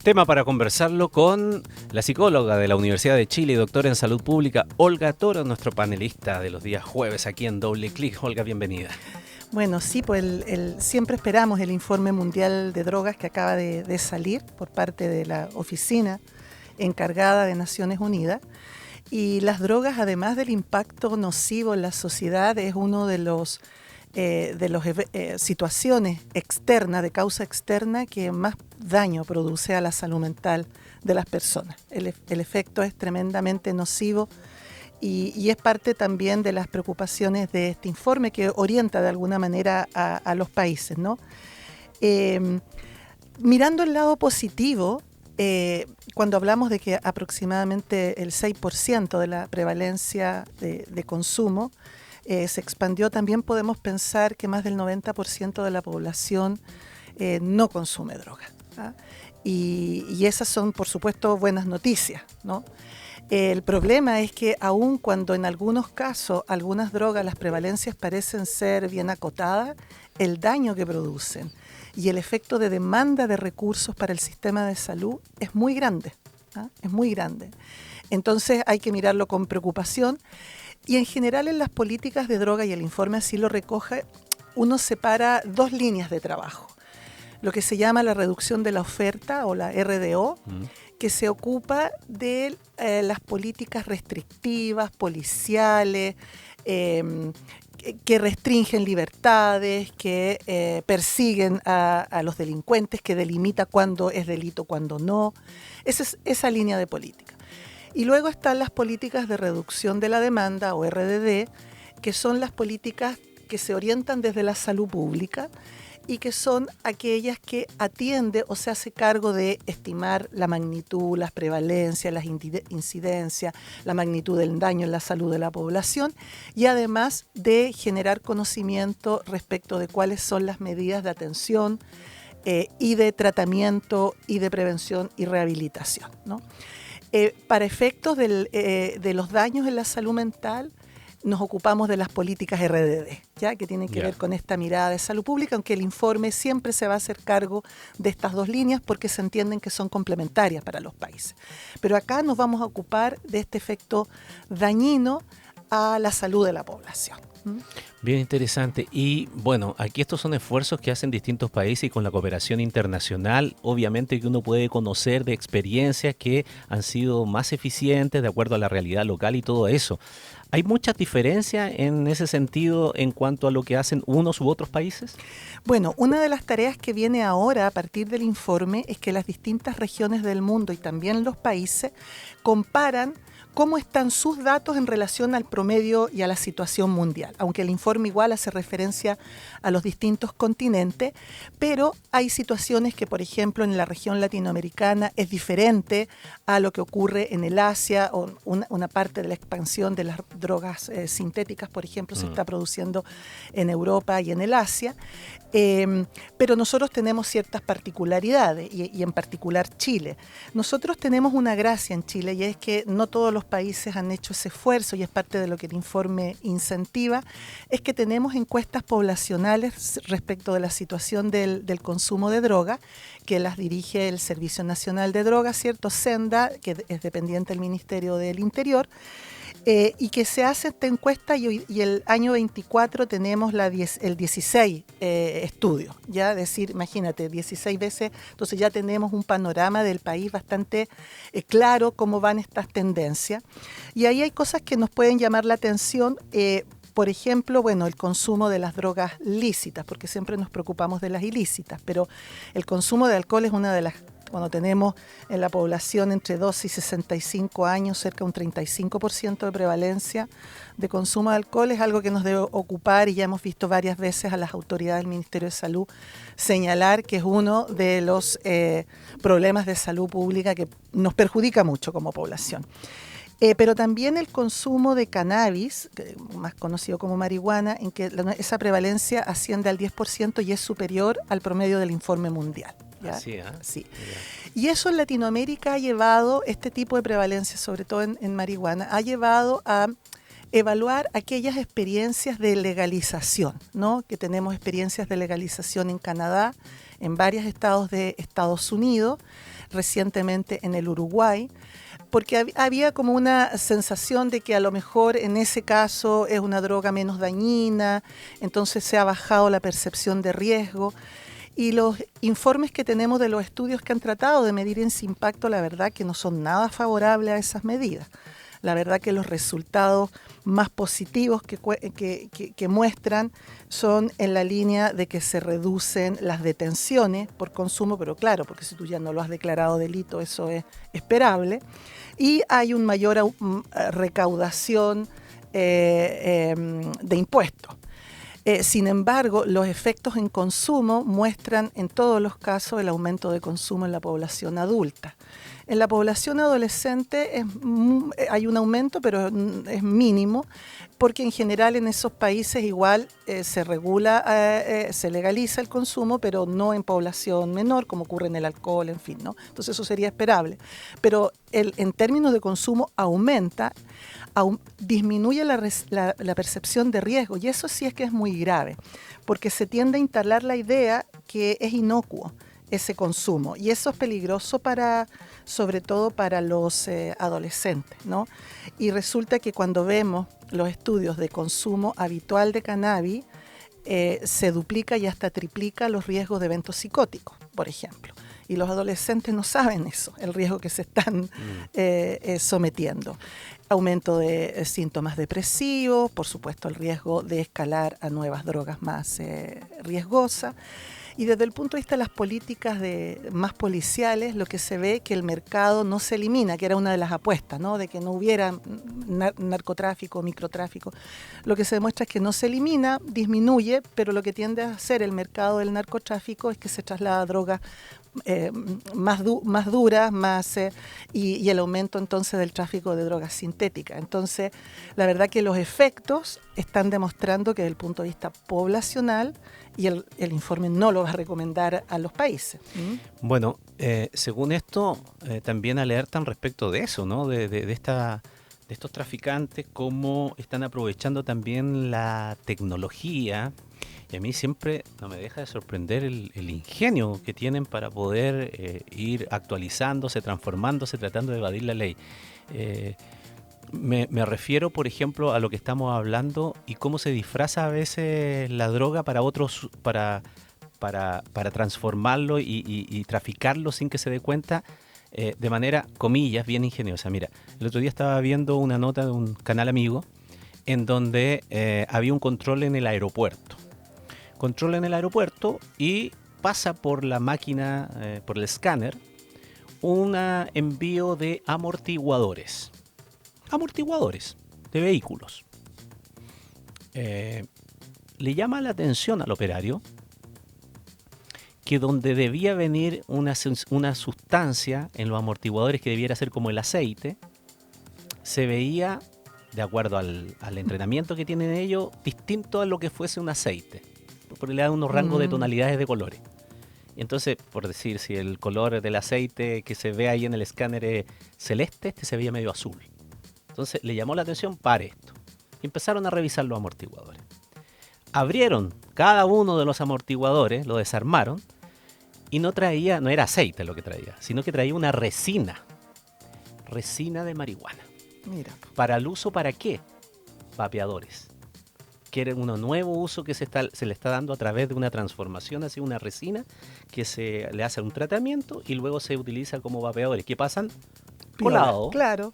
Tema para conversarlo con la psicóloga de la Universidad de Chile y doctora en salud pública, Olga Toro, nuestro panelista de los días jueves aquí en Doble Clic. Olga, bienvenida. Bueno, sí, pues siempre esperamos el informe mundial de drogas que acaba de salir por parte de la oficina encargada de Naciones Unidas. Y las drogas, además del impacto nocivo en la sociedad, es uno de los situaciones externas, de causa externa, que más daño produce a la salud mental de las personas. El efecto es tremendamente nocivo y es parte también de las preocupaciones de este informe que orienta de alguna manera a los países, ¿no? Mirando el lado positivo, cuando hablamos de que aproximadamente el 6% de la prevalencia de consumo se expandió, también podemos pensar que más del 90% de la población no consume droga, ¿ah? Y esas son, por supuesto, buenas noticias, ¿no? El problema es que aun cuando en algunos casos, algunas drogas, las prevalencias parecen ser bien acotadas, el daño que producen y el efecto de demanda de recursos para el sistema de salud es muy grande, ¿ah? Es muy grande. Entonces hay que mirarlo con preocupación. Y en general en las políticas de droga, y el informe así lo recoge, uno separa dos líneas de trabajo. Lo que se llama la reducción de la oferta o la RDO, que se ocupa de las políticas restrictivas, policiales, que restringen libertades, que persiguen a los delincuentes, que delimita cuándo es delito, cuándo no. Esa es esa línea de política. Y luego están las políticas de reducción de la demanda, o RDD, que son las políticas que se orientan desde la salud pública y que son aquellas que atiende o se hace cargo de estimar la magnitud, las prevalencias, las incidencias, la magnitud del daño en la salud de la población y además de generar conocimiento respecto de cuáles son las medidas de atención y de tratamiento y de prevención y rehabilitación, ¿no? Para efectos de los daños en la salud mental, nos ocupamos de las políticas RDD, ¿ya? Que tienen que ver con esta mirada de salud pública, aunque el informe siempre se va a hacer cargo de estas dos líneas porque se entienden que son complementarias para los países. Pero acá nos vamos a ocupar de este efecto dañino a la salud de la población. Bien interesante. Y bueno, aquí estos son esfuerzos que hacen distintos países y con la cooperación internacional, obviamente que uno puede conocer de experiencias que han sido más eficientes de acuerdo a la realidad local y todo eso. ¿Hay muchas diferencias en ese sentido en cuanto a lo que hacen unos u otros países? Bueno, una de las tareas que viene ahora a partir del informe es que las distintas regiones del mundo y también los países comparan cómo están sus datos en relación al promedio y a la situación mundial, aunque el informe igual hace referencia a los distintos continentes, pero hay situaciones que, por ejemplo, en la región latinoamericana es diferente a lo que ocurre en el Asia, o una parte de la expansión de las drogas sintéticas, por ejemplo, se está produciendo en Europa y en el Asia, pero nosotros tenemos ciertas particularidades, y en particular Chile. Nosotros tenemos una gracia en Chile, y es que no todos los países han hecho ese esfuerzo, y es parte de lo que el informe incentiva, es que tenemos encuestas poblacionales respecto de la situación del consumo de droga, que las dirige el Servicio Nacional de Drogas, ¿cierto? SENDA, que es dependiente del Ministerio del Interior, y que se hace esta encuesta y el año 24 tenemos el 16 estudio, ya, es decir, imagínate, 16 veces, entonces ya tenemos un panorama del país bastante claro cómo van estas tendencias. Y ahí hay cosas que nos pueden llamar la atención, por ejemplo, bueno, el consumo de las drogas lícitas, porque siempre nos preocupamos de las ilícitas, pero el consumo de alcohol es una de las, cuando tenemos en la población entre 12 y 65 años, cerca de un 35% de prevalencia de consumo de alcohol, es algo que nos debe ocupar, y ya hemos visto varias veces a las autoridades del Ministerio de Salud señalar que es uno de los problemas de salud pública que nos perjudica mucho como población. Pero también el consumo de cannabis, más conocido como marihuana, en que esa prevalencia asciende al 10% y es superior al promedio del informe mundial, ¿ya? Sí. Y eso en Latinoamérica ha llevado, este tipo de prevalencia, sobre todo en marihuana, ha llevado a evaluar aquellas experiencias de legalización, ¿no? Que tenemos experiencias de legalización en Canadá, en varios estados de Estados Unidos, recientemente en el Uruguay, porque había como una sensación de que a lo mejor en ese caso es una droga menos dañina, entonces se ha bajado la percepción de riesgo. Y los informes que tenemos de los estudios que han tratado de medir ese impacto, la verdad que no son nada favorables a esas medidas. La verdad que los resultados más positivos que muestran son en la línea de que se reducen las detenciones por consumo, pero claro, porque si tú ya no lo has declarado delito, eso es esperable. Y hay una mayor recaudación de impuestos. Sin embargo, los efectos en consumo muestran en todos los casos el aumento de consumo en la población adulta. En la población adolescente hay un aumento, pero es mínimo, porque en general en esos países igual se legaliza el consumo, pero no en población menor, como ocurre en el alcohol, en fin, ¿no? Entonces eso sería esperable. Pero en términos de consumo aumenta, disminuye la percepción de riesgo, y eso sí es que es muy grave, porque se tiende a instalar la idea que es inocuo ese consumo, y eso es peligroso sobre todo para los adolescentes, ¿no? Y resulta que cuando vemos los estudios de consumo habitual de cannabis, se duplica y hasta triplica los riesgos de eventos psicóticos, por ejemplo. Y los adolescentes no saben eso, el riesgo que se están sometiendo. Aumento de síntomas depresivos, por supuesto el riesgo de escalar a nuevas drogas más riesgosas. Y desde el punto de vista de las políticas más policiales, lo que se ve es que el mercado no se elimina, que era una de las apuestas, ¿no? De que no hubiera narcotráfico, microtráfico. Lo que se demuestra es que no se elimina, disminuye, pero lo que tiende a hacer el mercado del narcotráfico es que se traslada a drogas más duras, y el aumento entonces del tráfico de drogas sintéticas. Entonces, la verdad que los efectos están demostrando que desde el punto de vista poblacional, y el informe no lo va a recomendar a los países. Bueno, según esto, también alertan respecto de eso, ¿no? De estos traficantes, cómo están aprovechando también la tecnología. Y a mí siempre no me deja de sorprender el ingenio que tienen para poder ir actualizándose, transformándose, tratando de evadir la ley. Me refiero, por ejemplo, a lo que estamos hablando y cómo se disfraza a veces la droga para otros, para transformarlo y traficarlo sin que se dé cuenta, de manera, comillas, bien ingeniosa. Mira, el otro día estaba viendo una nota de un canal amigo en donde había un control en el aeropuerto. Control en el aeropuerto y pasa por la máquina, por el escáner, un envío de amortiguadores de vehículos. Le llama la atención al operario que donde debía venir una sustancia en los amortiguadores que debiera ser como el aceite, se veía, de acuerdo al entrenamiento que tienen ellos, distinto a lo que fuese un aceite, porque le dan unos rangos de tonalidades de colores. Y entonces, por decir, si el color del aceite que se ve ahí en el escáner es celeste, este se veía medio azul. Entonces le llamó la atención, para esto. Y empezaron a revisar los amortiguadores. Abrieron cada uno de los amortiguadores, lo desarmaron, y no era aceite lo que traía, sino que traía una resina de marihuana. Mira. ¿Para el uso para qué? Vapeadores. Que era un nuevo uso que se le está dando a través de una transformación hacia una resina que se le hace un tratamiento y luego se utiliza como vapeadores que pasan colado. Claro.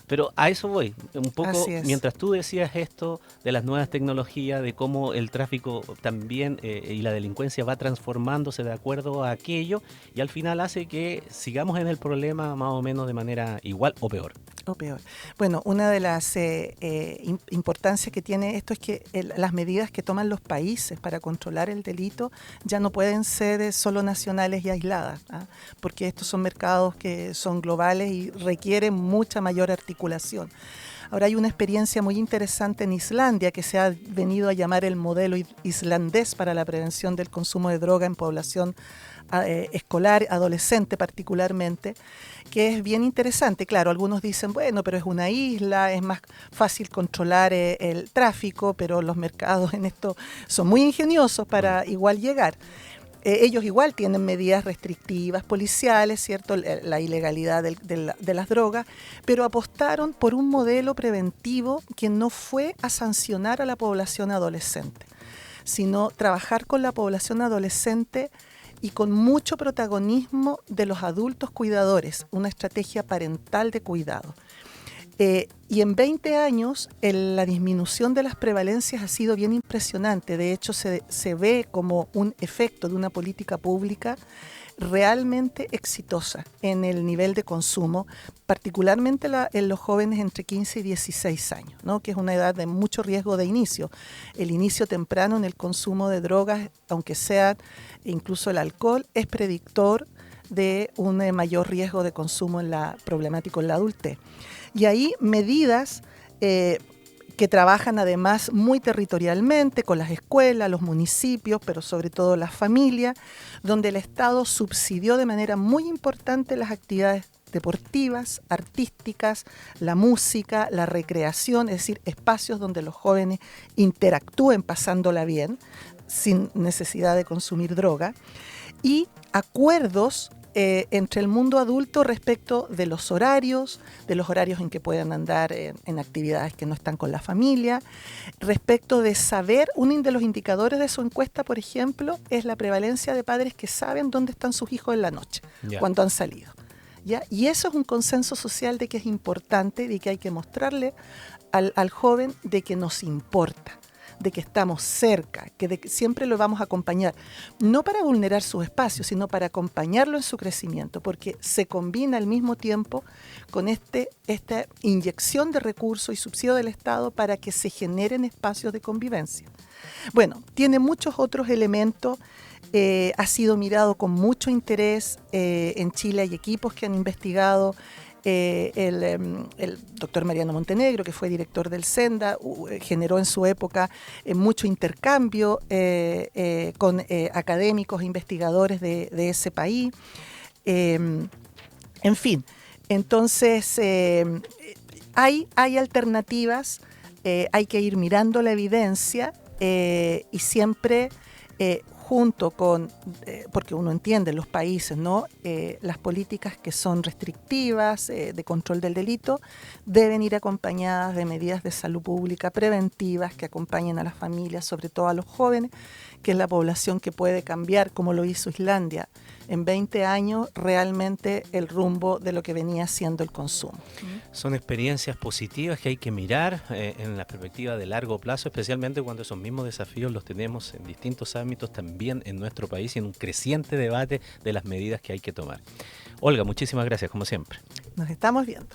Pero a eso voy, un poco mientras tú decías esto de las nuevas tecnologías, de cómo el tráfico también y la delincuencia va transformándose de acuerdo a aquello y al final hace que sigamos en el problema más o menos de manera igual o peor. O peor. Bueno, una de las importancias que tiene esto es que las medidas que toman los países para controlar el delito ya no pueden ser solo nacionales y aisladas, porque estos son mercados que son globales y requieren mucha mayor articulación. Ahora hay una experiencia muy interesante en Islandia que se ha venido a llamar el modelo islandés para la prevención del consumo de droga en población escolar, adolescente particularmente, que es bien interesante. Claro, algunos dicen, bueno, pero es una isla, es más fácil controlar el tráfico, pero los mercados en esto son muy ingeniosos para igual llegar. Ellos igual tienen medidas restrictivas policiales, ¿cierto? La ilegalidad de las drogas, pero apostaron por un modelo preventivo que no fue a sancionar a la población adolescente, sino trabajar con la población adolescente y con mucho protagonismo de los adultos cuidadores, una estrategia parental de cuidado. Y en 20 años la disminución de las prevalencias ha sido bien impresionante. De hecho, se ve como un efecto de una política pública realmente exitosa en el nivel de consumo, particularmente en los jóvenes entre 15 y 16 años, ¿no? Que es una edad de mucho riesgo de inicio. El inicio temprano en el consumo de drogas, aunque sea incluso el alcohol, es predictor de un mayor riesgo de consumo problemático en la adultez. Y hay medidas que trabajan además muy territorialmente con las escuelas, los municipios, pero sobre todo las familias, donde el Estado subsidió de manera muy importante las actividades deportivas, artísticas, la música, la recreación, es decir, espacios donde los jóvenes interactúen pasándola bien, sin necesidad de consumir droga, y acuerdos entre el mundo adulto respecto de los horarios en que puedan andar en actividades que no están con la familia, respecto de saber, uno de los indicadores de su encuesta, por ejemplo, es la prevalencia de padres que saben dónde están sus hijos en la noche, cuando han salido. ¿Ya? Y eso es un consenso social de que es importante, de que hay que mostrarle al joven de que nos importa, de que estamos cerca, que siempre lo vamos a acompañar, no para vulnerar sus espacios, sino para acompañarlo en su crecimiento, porque se combina al mismo tiempo con esta inyección de recursos y subsidio del Estado para que se generen espacios de convivencia. Bueno, tiene muchos otros elementos, ha sido mirado con mucho interés. En Chile hay equipos que han investigado. El doctor Mariano Montenegro, que fue director del SENDA, generó en su época mucho intercambio con académicos e investigadores de ese país. En fin, entonces hay alternativas, hay que ir mirando la evidencia y siempre junto con, porque uno entiende los países, ¿no? Las políticas que son restrictivas, de control del delito, deben ir acompañadas de medidas de salud pública preventivas que acompañen a las familias, sobre todo a los jóvenes, que es la población que puede cambiar, como lo hizo Islandia, en 20 años realmente el rumbo de lo que venía siendo el consumo. Son experiencias positivas que hay que mirar en la perspectiva de largo plazo, especialmente cuando esos mismos desafíos los tenemos en distintos ámbitos también en nuestro país y en un creciente debate de las medidas que hay que tomar. Olga, muchísimas gracias, como siempre. Nos estamos viendo.